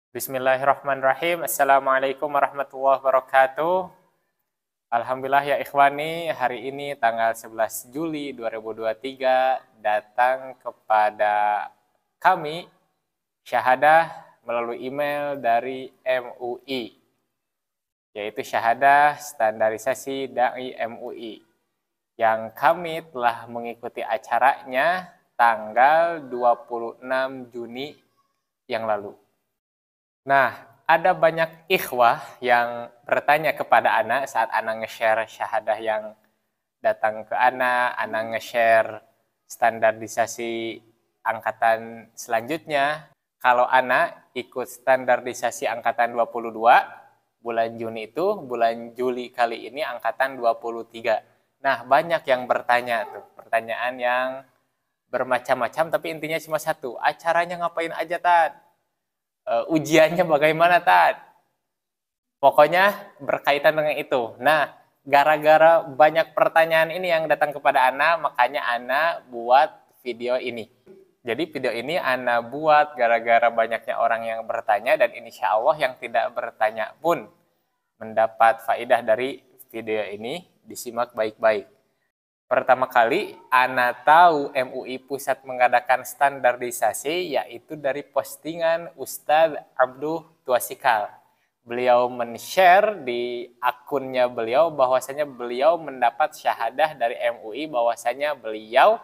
Bismillahirrahmanirrahim. Assalamualaikum warahmatullahi wabarakatuh. Alhamdulillah ya ikhwani, hari ini tanggal 11 Juli 2023 datang kepada kami syahadah melalui email dari MUI, yaitu syahadah standarisasi Dai MUI, yang kami telah mengikuti acaranya tanggal 26 Juni yang lalu. Nah, ada banyak ikhwah yang bertanya kepada Ana saat Ana nge-share syahadah yang datang ke Ana nge-share standarisasi angkatan selanjutnya. Kalau Ana ikut standarisasi angkatan 22, bulan Juni itu, bulan Juli kali ini angkatan 23. Nah, banyak yang bertanya tuh, pertanyaan yang bermacam-macam, tapi intinya cuma satu, acaranya ngapain aja, Tad? Ujiannya bagaimana, Tad? Pokoknya berkaitan dengan itu. Nah, gara-gara banyak pertanyaan ini yang datang kepada Ana, makanya Ana buat video ini. Jadi video ini Ana buat gara-gara banyaknya orang yang bertanya, dan insya Allah yang tidak bertanya pun mendapat faedah dari video ini. Disimak baik-baik. Pertama kali, Ana tahu MUI Pusat mengadakan standarisasi yaitu dari postingan Ustadz Abduh Tuasikal. Beliau men-share di akunnya beliau bahwasanya beliau mendapat syahadah dari MUI, bahwasanya beliau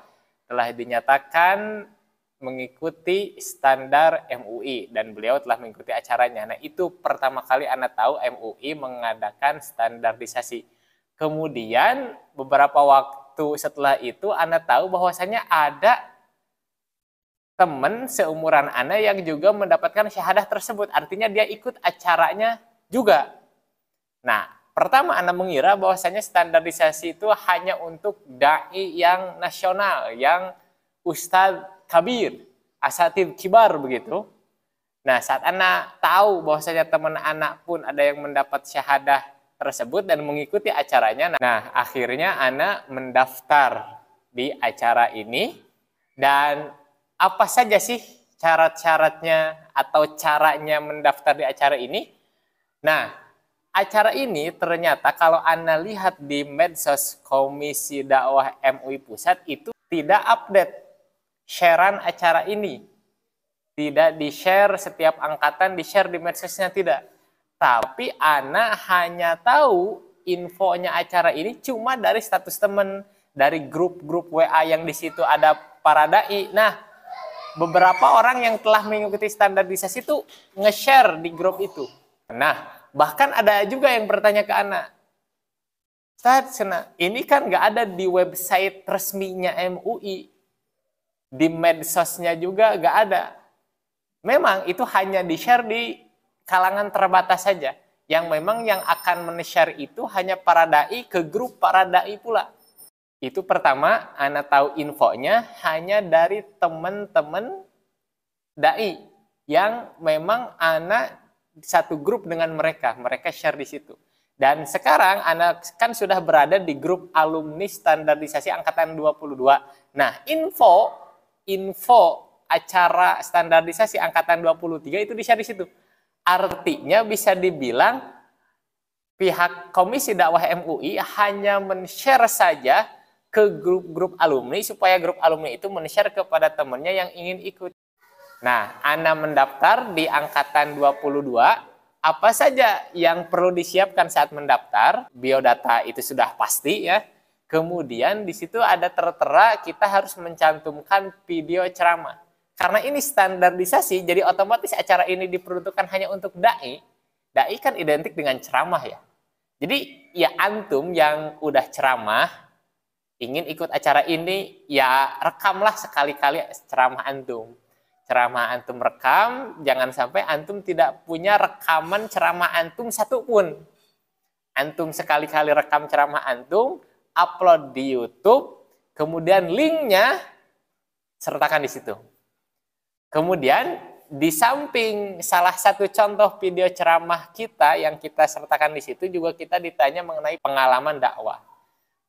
telah dinyatakan mengikuti standar MUI dan beliau telah mengikuti acaranya. Nah, itu pertama kali Ana tahu MUI mengadakan standarisasi. Kemudian beberapa waktu setelah itu Ana tahu bahwasanya ada teman seumuran Ana yang juga mendapatkan syahadah tersebut. Artinya dia ikut acaranya juga. Nah, pertama Ana mengira bahwasanya standarisasi itu hanya untuk dai yang nasional, yang ustadz kabir, asatidz kibar begitu. Nah, saat Ana tahu bahwasanya teman Ana pun ada yang mendapat syahadah tersebut dan mengikuti acaranya. Nah, akhirnya Ana mendaftar di acara ini. Dan apa saja sih syarat-syaratnya atau caranya mendaftar di acara ini? Nah, acara ini ternyata kalau Ana lihat di medsos Komisi Dakwah MUI Pusat itu tidak update sharean acara ini. Tidak di-share setiap angkatan, di-share di medsosnya tidak. Tapi Ana hanya tahu infonya acara ini cuma dari status teman, dari grup-grup WA yang di situ ada para dai. Nah, beberapa orang yang telah mengikuti standarisasi itu nge-share di grup itu. Nah, bahkan ada juga yang bertanya ke Ana, Ustaz, ini kan nggak ada di website resminya MUI, di medsosnya juga nggak ada. Memang itu hanya di-share di kalangan terbatas saja, yang memang yang akan men-share itu hanya para dai ke grup para dai pula. Itu pertama, Ana tahu infonya hanya dari teman-teman dai yang memang Ana satu grup dengan mereka share di situ. Dan sekarang Ana kan sudah berada di grup alumni standarisasi angkatan 22. Nah, info acara standarisasi angkatan 23 itu di-share di situ. Artinya bisa dibilang pihak Komisi Dakwah MUI hanya men-share saja ke grup-grup alumni supaya grup alumni itu men-share kepada temannya yang ingin ikut. Nah, Ana mendaftar di angkatan 22. Apa saja yang perlu disiapkan saat mendaftar? Biodata itu sudah pasti ya. Kemudian di situ ada tertera kita harus mencantumkan video ceramah. Karena ini standarisasi, jadi otomatis acara ini diperuntukkan hanya untuk dai. Dai kan identik dengan ceramah ya. Jadi ya antum yang udah ceramah, ingin ikut acara ini, ya rekamlah sekali-kali ceramah antum. Ceramah antum rekam, jangan sampai antum tidak punya rekaman ceramah antum satu pun. Antum sekali-kali rekam ceramah antum, upload di YouTube, kemudian linknya sertakan di situ. Kemudian di samping salah satu contoh video ceramah kita yang kita sertakan di situ juga kita ditanya mengenai pengalaman dakwah.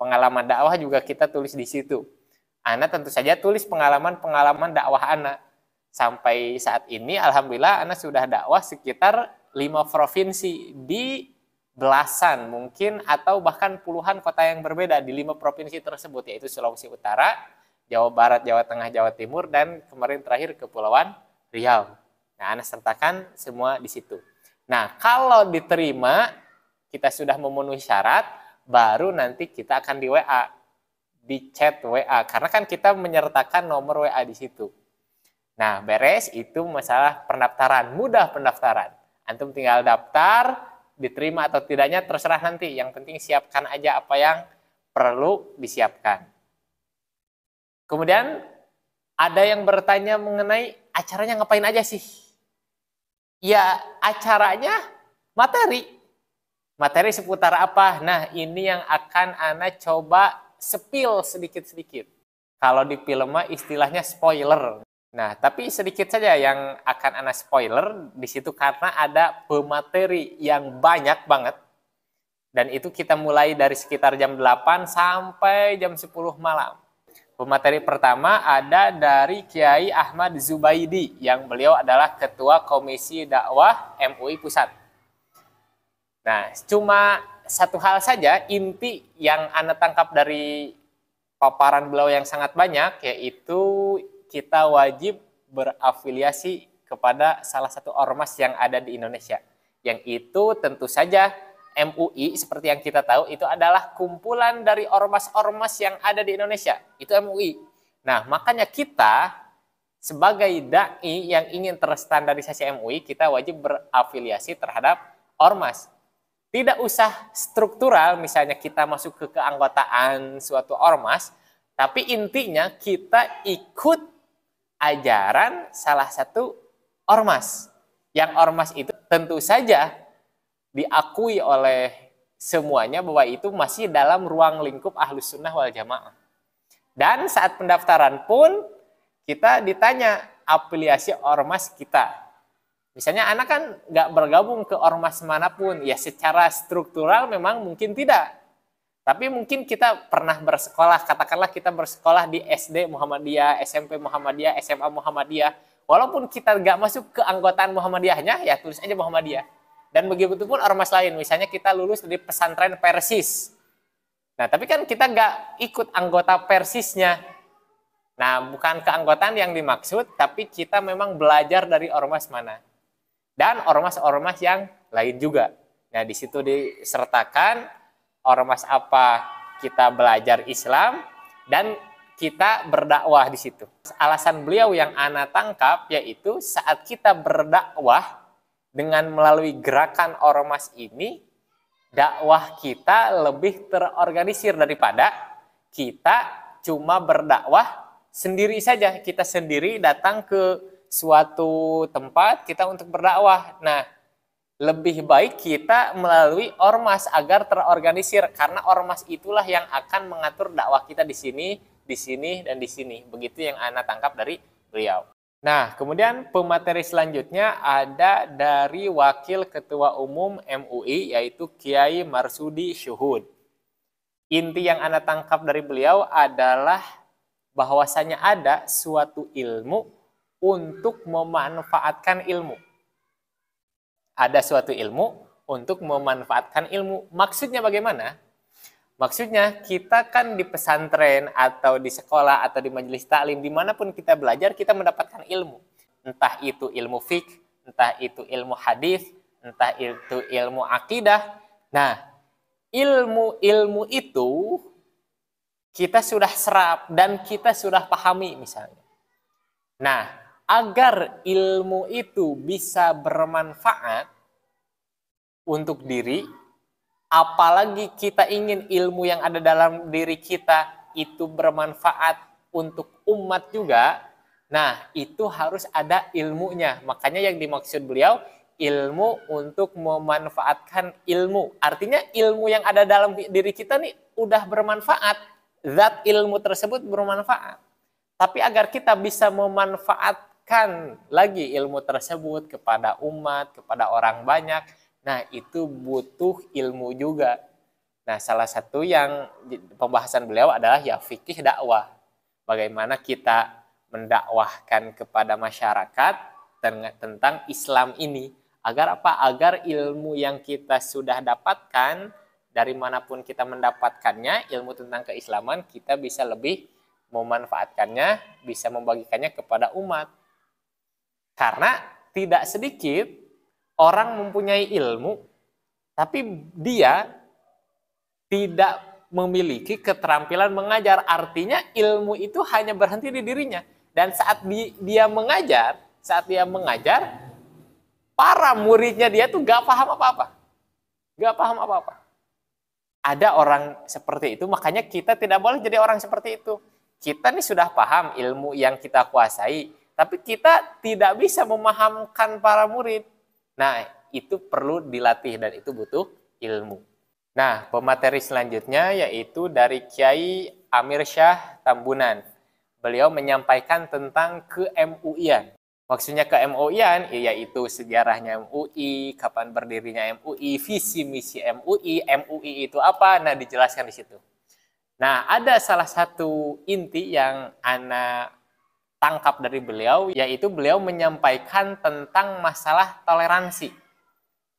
Pengalaman dakwah juga kita tulis di situ. Ana tentu saja tulis pengalaman dakwah Ana. Sampai saat ini alhamdulillah ana sudah dakwah sekitar 5 provinsi di belasan mungkin atau bahkan puluhan kota yang berbeda di 5 provinsi tersebut, yaitu Sulawesi Utara, Jawa Barat, Jawa Tengah, Jawa Timur, dan kemarin terakhir Kepulauan Riau. Nah, ana sertakan semua di situ. Nah, kalau diterima, kita sudah memenuhi syarat, baru nanti kita akan di WA, di chat WA, karena kan kita menyertakan nomor WA di situ. Nah, beres itu masalah pendaftaran, mudah pendaftaran. Antum tinggal daftar, diterima atau tidaknya terserah nanti. Yang penting siapkan aja apa yang perlu disiapkan. Kemudian ada yang bertanya mengenai acaranya ngapain aja sih? Ya, acaranya materi. Materi seputar apa? Nah, ini yang akan ana coba spill sedikit-sedikit. Kalau di film mah istilahnya spoiler. Nah, tapi sedikit saja yang akan ana spoiler di situ karena ada pemateri yang banyak banget. Dan itu kita mulai dari sekitar jam 8 sampai jam 10 malam. Pemateri pertama ada dari Kiai Ahmad Zubaidi yang beliau adalah Ketua Komisi Dakwah MUI Pusat. Nah, cuma satu hal saja inti yang ana tangkap dari paparan beliau yang sangat banyak, yaitu kita wajib berafiliasi kepada salah satu ormas yang ada di Indonesia. Yang itu tentu saja MUI, seperti yang kita tahu, itu adalah kumpulan dari ormas-ormas yang ada di Indonesia. Itu MUI. Nah, makanya kita sebagai da'i yang ingin terstandarisasi MUI, kita wajib berafiliasi terhadap ormas. Tidak usah struktural, misalnya kita masuk ke keanggotaan suatu ormas, tapi intinya kita ikut ajaran salah satu ormas. Yang ormas itu tentu saja diakui oleh semuanya bahwa itu masih dalam ruang lingkup Ahlus Sunnah wal Jamaah. Dan saat pendaftaran pun kita ditanya afiliasi ormas kita. Misalnya anak kan nggak bergabung ke ormas manapun, ya secara struktural memang mungkin tidak. Tapi mungkin kita pernah bersekolah, katakanlah kita bersekolah di SD Muhammadiyah, SMP Muhammadiyah, SMA Muhammadiyah. Walaupun kita nggak masuk ke anggotaan Muhammadiyahnya, ya tulis aja Muhammadiyah. Dan begitu pun ormas lain, misalnya kita lulus dari pesantren Persis. Nah, tapi kan kita nggak ikut anggota Persisnya. Nah, bukan keanggotaan yang dimaksud, tapi kita memang belajar dari ormas mana. Dan ormas-ormas yang lain juga. Nah, di situ disertakan ormas apa kita belajar Islam dan kita berdakwah di situ. Alasan beliau yang ana tangkap yaitu saat kita berdakwah dengan melalui gerakan ormas ini, dakwah kita lebih terorganisir daripada kita cuma berdakwah sendiri saja. Kita sendiri datang ke suatu tempat kita untuk berdakwah. Nah, lebih baik kita melalui ormas agar terorganisir karena ormas itulah yang akan mengatur dakwah kita di sini, dan di sini. Begitu yang ana tangkap dari beliau. Nah, kemudian pemateri selanjutnya ada dari Wakil Ketua Umum MUI yaitu Kiai Marsudi Syuhud. Inti yang ana tangkap dari beliau adalah bahwasanya ada suatu ilmu untuk memanfaatkan ilmu. Ada suatu ilmu untuk memanfaatkan ilmu. Maksudnya bagaimana? Maksudnya kita kan di pesantren atau di sekolah atau di majelis taklim, dimanapun kita belajar, kita mendapatkan ilmu. Entah itu ilmu fiqh, entah itu ilmu hadis, entah itu ilmu akidah. Nah, ilmu-ilmu itu kita sudah serap dan kita sudah pahami misalnya. Nah, agar ilmu itu bisa bermanfaat untuk diri, apalagi kita ingin ilmu yang ada dalam diri kita itu bermanfaat untuk umat juga, nah itu harus ada ilmunya. Makanya yang dimaksud beliau, ilmu untuk memanfaatkan ilmu. Artinya ilmu yang ada dalam diri kita nih udah bermanfaat, zat ilmu tersebut bermanfaat. Tapi agar kita bisa memanfaatkan lagi ilmu tersebut kepada umat, kepada orang banyak, nah itu butuh ilmu juga. Nah, salah satu yang pembahasan beliau adalah ya fikih dakwah. Bagaimana kita mendakwahkan kepada masyarakat tentang Islam ini. Agar apa? Agar ilmu yang kita sudah dapatkan, dari manapun kita mendapatkannya, ilmu tentang keislaman, kita bisa lebih memanfaatkannya, bisa membagikannya kepada umat. Karena tidak sedikit orang mempunyai ilmu, tapi dia tidak memiliki keterampilan mengajar. Artinya ilmu itu hanya berhenti di dirinya. Dan saat dia mengajar, para muridnya dia tuh gak paham apa-apa. Gak paham apa-apa. Ada orang seperti itu, makanya kita tidak boleh jadi orang seperti itu. Kita nih sudah paham ilmu yang kita kuasai, tapi kita tidak bisa memahamkan para murid. Nah, itu perlu dilatih dan itu butuh ilmu. Nah, pemateri selanjutnya yaitu dari Kiai Amir Syah Tambunan. Beliau menyampaikan tentang ke-MUI-an. Maksudnya ke-MUI-an yaitu sejarahnya MUI, kapan berdirinya MUI, visi misi MUI, MUI itu apa? Nah, dijelaskan di situ. Nah, ada salah satu inti yang ana tangkap dari beliau, yaitu beliau menyampaikan tentang masalah toleransi.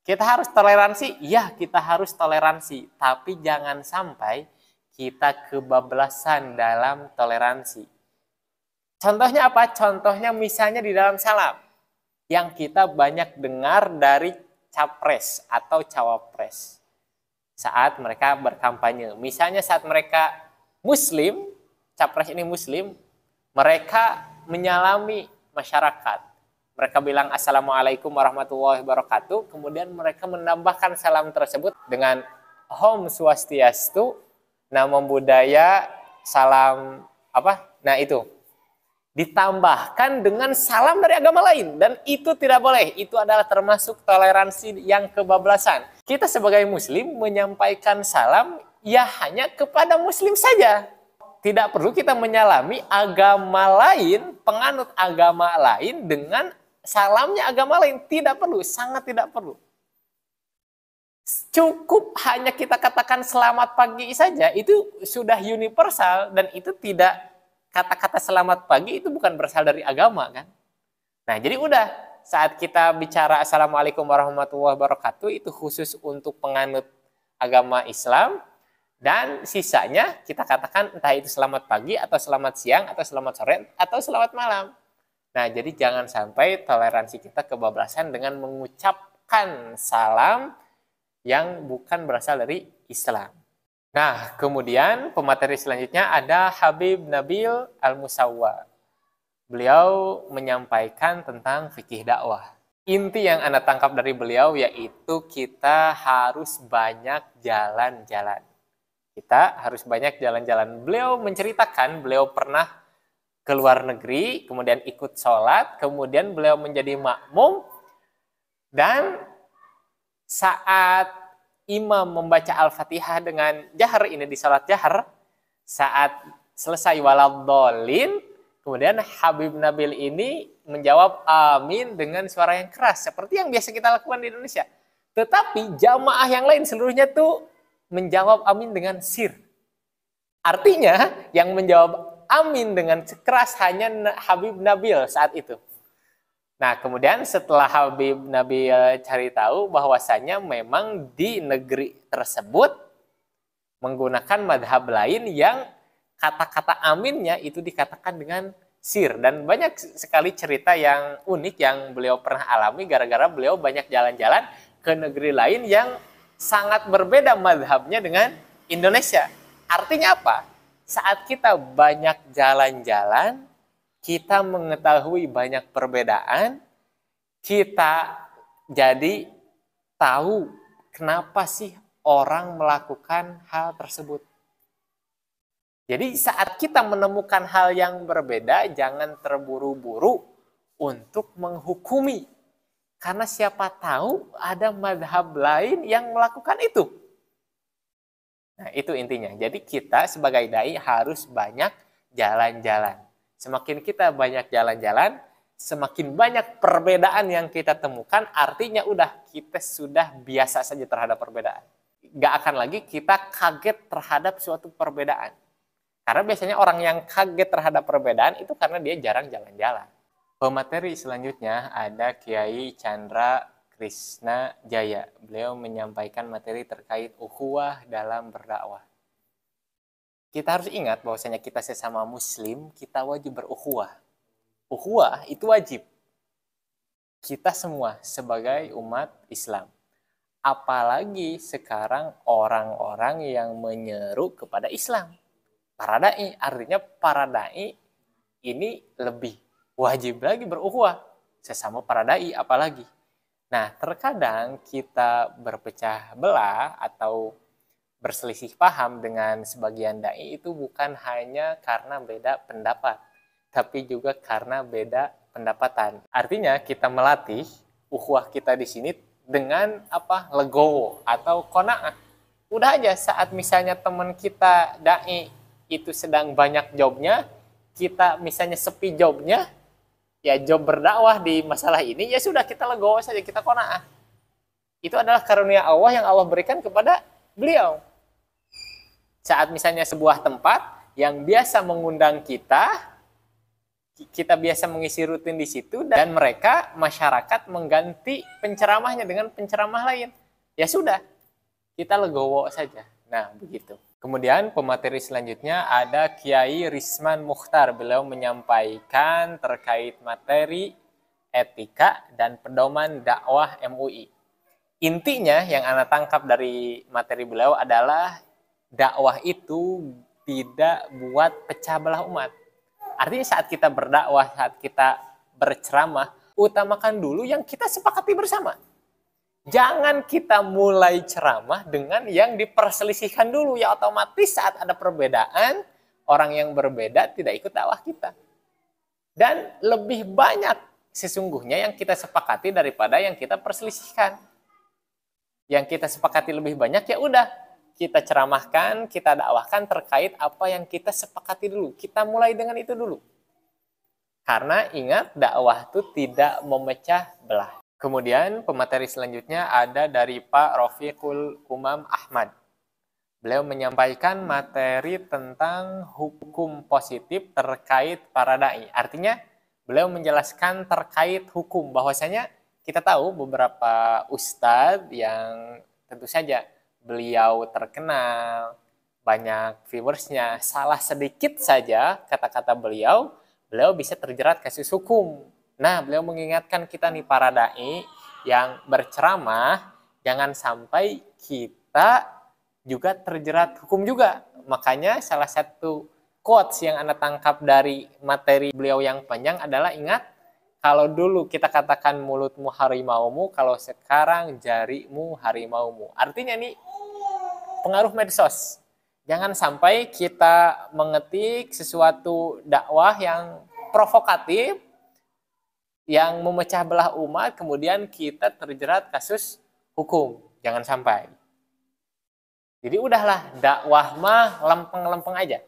Kita harus toleransi, ya kita harus toleransi, tapi jangan sampai kita kebablasan dalam toleransi. Contohnya apa? Contohnya misalnya di dalam salam, yang kita banyak dengar dari capres atau cawapres saat mereka berkampanye. Misalnya saat mereka muslim, capres ini muslim, mereka menyalami masyarakat. Mereka bilang Assalamualaikum warahmatullahi wabarakatuh. Kemudian mereka menambahkan salam tersebut dengan Om Swastiastu, Namo Buddhaya, salam apa? Nah itu. Ditambahkan dengan salam dari agama lain. Dan itu tidak boleh. Itu adalah termasuk toleransi yang kebablasan. Kita sebagai muslim menyampaikan salam ya hanya kepada muslim saja. Tidak perlu kita menyalami agama lain, penganut agama lain dengan salamnya agama lain. Tidak perlu, sangat tidak perlu. Cukup hanya kita katakan selamat pagi saja, itu sudah universal dan itu tidak, kata-kata selamat pagi itu bukan berasal dari agama kan. Nah jadi udah, saat kita bicara Assalamualaikum warahmatullahi wabarakatuh itu khusus untuk penganut agama Islam. Dan sisanya kita katakan entah itu selamat pagi atau selamat siang atau selamat sore atau selamat malam. Nah jadi jangan sampai toleransi kita kebablasan dengan mengucapkan salam yang bukan berasal dari Islam. Nah, kemudian pemateri selanjutnya ada Habib Nabil Al-Musawwa. Beliau menyampaikan tentang fikih dakwah. Inti yang Anda tangkap dari beliau yaitu kita harus banyak jalan-jalan. Kita harus banyak jalan-jalan. Beliau menceritakan, beliau pernah ke luar negeri, kemudian ikut sholat, kemudian beliau menjadi makmum, dan saat imam membaca Al-Fatihah dengan jahar, ini di salat jahar, saat selesai waladhdallin, kemudian Habib Nabil ini menjawab amin dengan suara yang keras, seperti yang biasa kita lakukan di Indonesia. Tetapi jamaah yang lain seluruhnya tuh menjawab amin dengan sir. Artinya yang menjawab amin dengan keras hanya Habib Nabil saat itu. Nah, kemudian setelah Habib Nabil cari tahu bahwasanya memang di negeri tersebut menggunakan madhab lain yang kata-kata aminnya itu dikatakan dengan sir. Dan banyak sekali cerita yang unik yang beliau pernah alami gara-gara beliau banyak jalan-jalan ke negeri lain yang sangat berbeda madhabnya dengan Indonesia. Artinya apa? Saat kita banyak jalan-jalan, kita mengetahui banyak perbedaan, kita jadi tahu kenapa sih orang melakukan hal tersebut. Jadi saat kita menemukan hal yang berbeda, jangan terburu-buru untuk menghukumi. Karena siapa tahu ada madhab lain yang melakukan itu. Nah, itu intinya. Jadi kita sebagai dai harus banyak jalan-jalan. Semakin kita banyak jalan-jalan, semakin banyak perbedaan yang kita temukan, artinya udah kita sudah biasa saja terhadap perbedaan. Gak akan lagi kita kaget terhadap suatu perbedaan. Karena biasanya orang yang kaget terhadap perbedaan itu karena dia jarang jalan-jalan. Pemateri selanjutnya ada Kiai Chandra Krishna Jaya. Beliau menyampaikan materi terkait ukhuwah dalam berdakwah. Kita harus ingat bahwasanya kita sesama muslim, kita wajib berukhuwah. Ukhuwah itu wajib. Kita semua sebagai umat Islam. Apalagi sekarang orang-orang yang menyeru kepada Islam. Para dai, artinya para dai ini lebih wajib lagi berukhuwah sesama para dai apalagi. Nah, terkadang kita berpecah belah atau berselisih paham dengan sebagian dai itu bukan hanya karena beda pendapat, tapi juga karena beda pendapatan. Artinya kita melatih ukhuwah kita di sini dengan legowo atau qanaah. Udah aja saat misalnya teman kita dai itu sedang banyak jobnya, kita misalnya sepi jobnya, ya job berdakwah di masalah ini, ya sudah kita legowo saja, kita qanaah. Itu adalah karunia Allah yang Allah berikan kepada beliau. Saat misalnya sebuah tempat yang biasa mengundang kita biasa mengisi rutin di situ, dan mereka, masyarakat mengganti penceramahnya dengan penceramah lain. Ya sudah, kita legowo saja. Nah, begitu. Kemudian pemateri selanjutnya ada Kiai Risman Mukhtar. Beliau menyampaikan terkait materi etika dan pedoman dakwah MUI. Intinya yang Anda tangkap dari materi beliau adalah dakwah itu tidak buat pecah belah umat. Artinya saat kita berdakwah, saat kita berceramah, utamakan dulu yang kita sepakati bersama. Jangan kita mulai ceramah dengan yang diperselisihkan dulu. Ya otomatis saat ada perbedaan, orang yang berbeda tidak ikut dakwah kita. Dan lebih banyak sesungguhnya yang kita sepakati daripada yang kita perselisihkan. Yang kita sepakati lebih banyak, ya udah kita ceramahkan, kita dakwahkan terkait apa yang kita sepakati dulu. Kita mulai dengan itu dulu. Karena ingat, dakwah itu tidak memecah belah. Kemudian pemateri selanjutnya ada dari Pak Rofiqul Umam Ahmad. Beliau menyampaikan materi tentang hukum positif terkait para dai. Artinya beliau menjelaskan terkait hukum, bahwasanya kita tahu beberapa ustadz yang tentu saja beliau terkenal, banyak viewersnya, salah sedikit saja kata-kata beliau bisa terjerat kasus hukum. Nah, beliau mengingatkan kita nih para dai yang berceramah, jangan sampai kita juga terjerat hukum juga. Makanya salah satu quotes yang Anda tangkap dari materi beliau yang panjang adalah, ingat, kalau dulu kita katakan mulutmu harimaumu, kalau sekarang jarimu harimaumu. Artinya nih, pengaruh medsos. Jangan sampai kita mengetik sesuatu dakwah yang provokatif, yang memecah belah umat, kemudian kita terjerat kasus hukum. Jangan sampai. Jadi udahlah, dakwah mah lempeng-lempeng aja.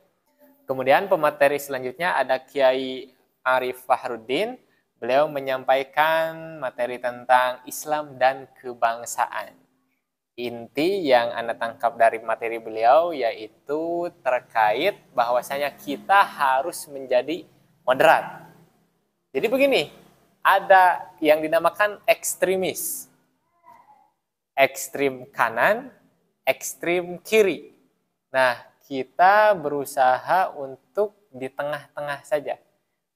Kemudian pemateri selanjutnya ada Kiai Arif Fahruddin. Beliau menyampaikan materi tentang Islam dan kebangsaan. Inti yang Anda tangkap dari materi beliau yaitu terkait bahwasanya kita harus menjadi moderat. Jadi begini, ada yang dinamakan ekstremis. Ekstrim kanan, ekstrim kiri. Nah, kita berusaha untuk di tengah-tengah saja.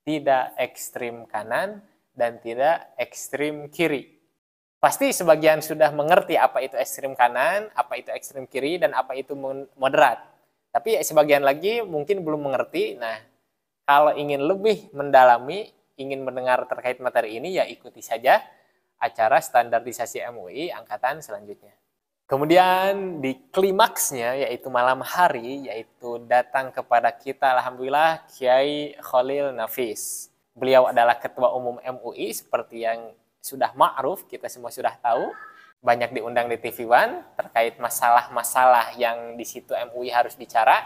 Tidak ekstrim kanan dan tidak ekstrim kiri. Pasti sebagian sudah mengerti apa itu ekstrim kanan, apa itu ekstrim kiri, dan apa itu moderat. Tapi sebagian lagi mungkin belum mengerti. Nah, kalau ingin lebih mendalami, ingin mendengar terkait materi ini, ya ikuti saja acara standarisasi MUI angkatan selanjutnya. Kemudian di klimaksnya, yaitu malam hari, yaitu datang kepada kita, alhamdulillah, Kiai Khalil Nafis. Beliau adalah Ketua Umum MUI, seperti yang sudah ma'ruf, kita semua sudah tahu. Banyak diundang di TV One terkait masalah-masalah yang di situ MUI harus bicara.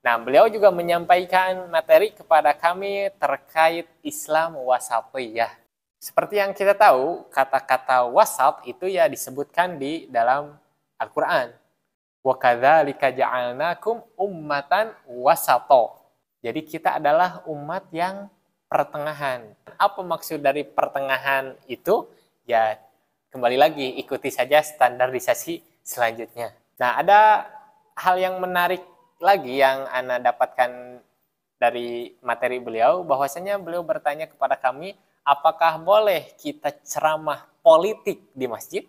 Nah, beliau juga menyampaikan materi kepada kami terkait Islam wasatiyah. Seperti yang kita tahu, kata-kata wasat itu ya disebutkan di dalam Al-Quran. Wa kadzalika ja'alnakum ummatan wasato. Jadi kita adalah umat yang pertengahan. Apa maksud dari pertengahan itu? Ya, kembali lagi ikuti saja standarisasi selanjutnya. Nah, ada hal yang menarik lagi yang Ana dapatkan dari materi beliau, bahwasanya beliau bertanya kepada kami, apakah boleh kita ceramah politik di masjid?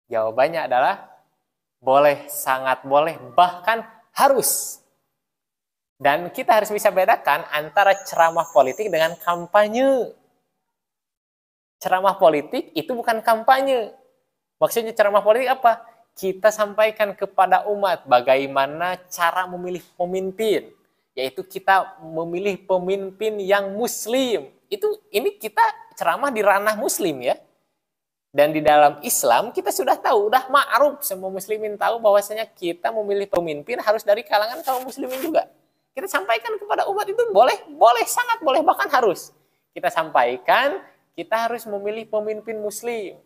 Jawabannya adalah boleh, sangat boleh, bahkan harus. Dan kita harus bisa bedakan antara ceramah politik dengan kampanye. Ceramah politik itu bukan kampanye. Maksudnya ceramah politik apa? Kita sampaikan kepada umat bagaimana cara memilih pemimpin. Yaitu kita memilih pemimpin yang muslim. Ini kita ceramah di ranah muslim ya. Dan di dalam Islam kita sudah tahu, udah ma'ruf, semua muslimin tahu bahwasanya kita memilih pemimpin harus dari kalangan kaum muslimin juga. Kita sampaikan kepada umat itu boleh, sangat boleh, bahkan harus. Kita sampaikan, kita harus memilih pemimpin muslim,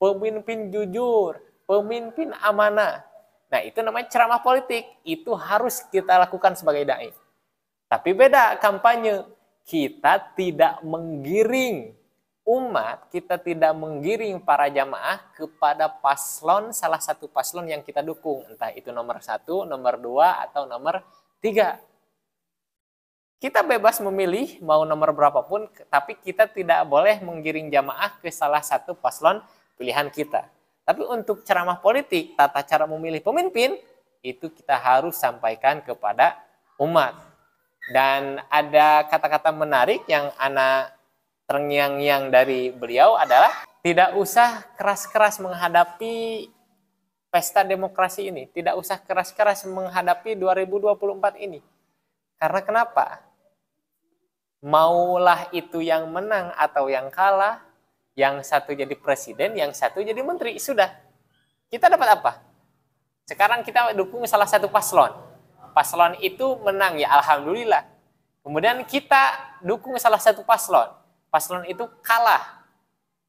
pemimpin jujur, pemimpin amanah. Nah, itu namanya ceramah politik. Itu harus kita lakukan sebagai dai. Tapi beda kampanye. Kita tidak menggiring umat, kita tidak menggiring para jamaah kepada paslon, salah satu paslon yang kita dukung. Entah itu nomor 1, nomor 2, atau nomor 3. Kita bebas memilih mau nomor berapapun, tapi kita tidak boleh menggiring jamaah ke salah satu paslon pilihan kita. Tapi untuk ceramah politik, tata cara memilih pemimpin, itu kita harus sampaikan kepada umat. Dan ada kata-kata menarik yang Ana terngiang-ngiang dari beliau adalah tidak usah keras-keras menghadapi pesta demokrasi ini. Tidak usah keras-keras menghadapi 2024 ini. Karena kenapa? Maulah itu yang menang atau yang kalah, yang satu jadi presiden, yang satu jadi menteri. Sudah. Kita dapat apa? Sekarang kita dukung salah satu paslon. Paslon itu menang, ya alhamdulillah. Kemudian kita dukung salah satu paslon. Paslon itu kalah.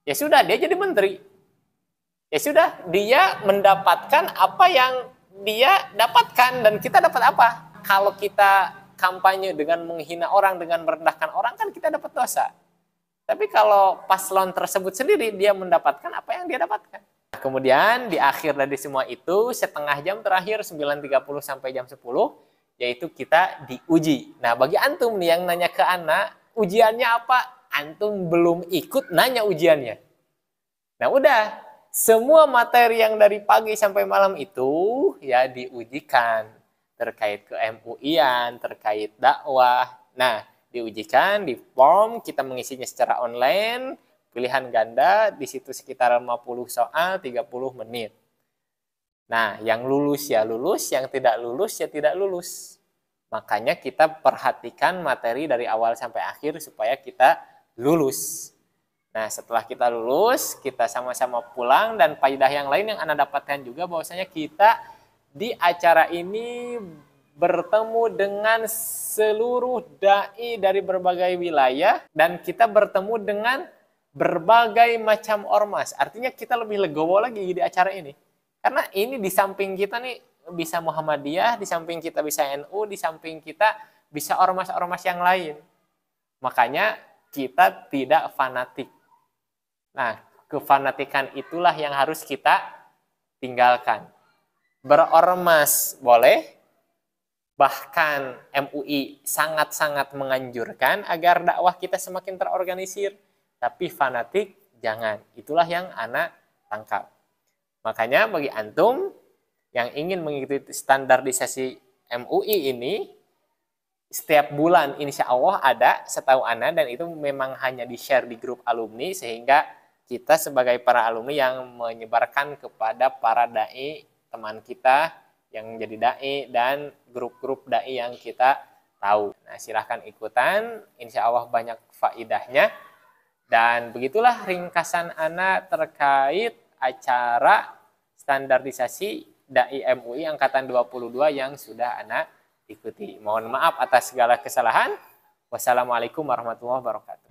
Ya sudah, dia jadi menteri. Ya sudah, dia mendapatkan apa yang dia dapatkan. Dan kita dapat apa? Kalau kita kampanye dengan menghina orang, dengan merendahkan orang, kan kita dapat dosa. Tapi kalau paslon tersebut sendiri, dia mendapatkan apa yang dia dapatkan. Kemudian di akhir dari semua itu, setengah jam terakhir 9.30 sampai jam 10, yaitu kita diuji. Nah, bagi antum nih yang nanya ke Ana, ujiannya apa? Antum belum ikut nanya ujiannya. Nah, udah. Semua materi yang dari pagi sampai malam itu ya diujikan. Terkait ke MUI-an, terkait dakwah. Nah, diujikan di form, kita mengisinya secara online, pilihan ganda, di situ sekitar 50 soal, 30 menit. Nah, yang lulus ya lulus, yang tidak lulus ya tidak lulus. Makanya kita perhatikan materi dari awal sampai akhir supaya kita lulus. Nah, setelah kita lulus, kita sama-sama pulang, dan faedah yang lain yang Anda dapatkan juga bahwasanya kita di acara ini bertemu dengan seluruh dai dari berbagai wilayah, dan kita bertemu dengan berbagai macam ormas. Artinya kita lebih legowo lagi di acara ini. Karena ini di samping kita nih bisa Muhammadiyah, di samping kita bisa NU, di samping kita bisa ormas-ormas yang lain. Makanya kita tidak fanatik. Nah, kefanatikan itulah yang harus kita tinggalkan. Berormas boleh, bahkan MUI sangat-sangat menganjurkan agar dakwah kita semakin terorganisir. Tapi fanatik jangan. Itulah yang Ana tangkap. Makanya bagi antum yang ingin mengikuti standarisasi MUI ini, setiap bulan insya Allah ada, setahu Ana, dan itu memang hanya di-share di grup alumni, sehingga kita sebagai para alumni yang menyebarkan kepada para dai, teman kita yang jadi dai, dan grup-grup dai yang kita tahu. Nah, silahkan ikutan, insya Allah banyak faidahnya. Dan begitulah ringkasan Ana terkait acara standarisasi dai MUI angkatan 22 yang sudah Ana ikuti. Mohon maaf atas segala kesalahan. Wassalamualaikum warahmatullahi wabarakatuh.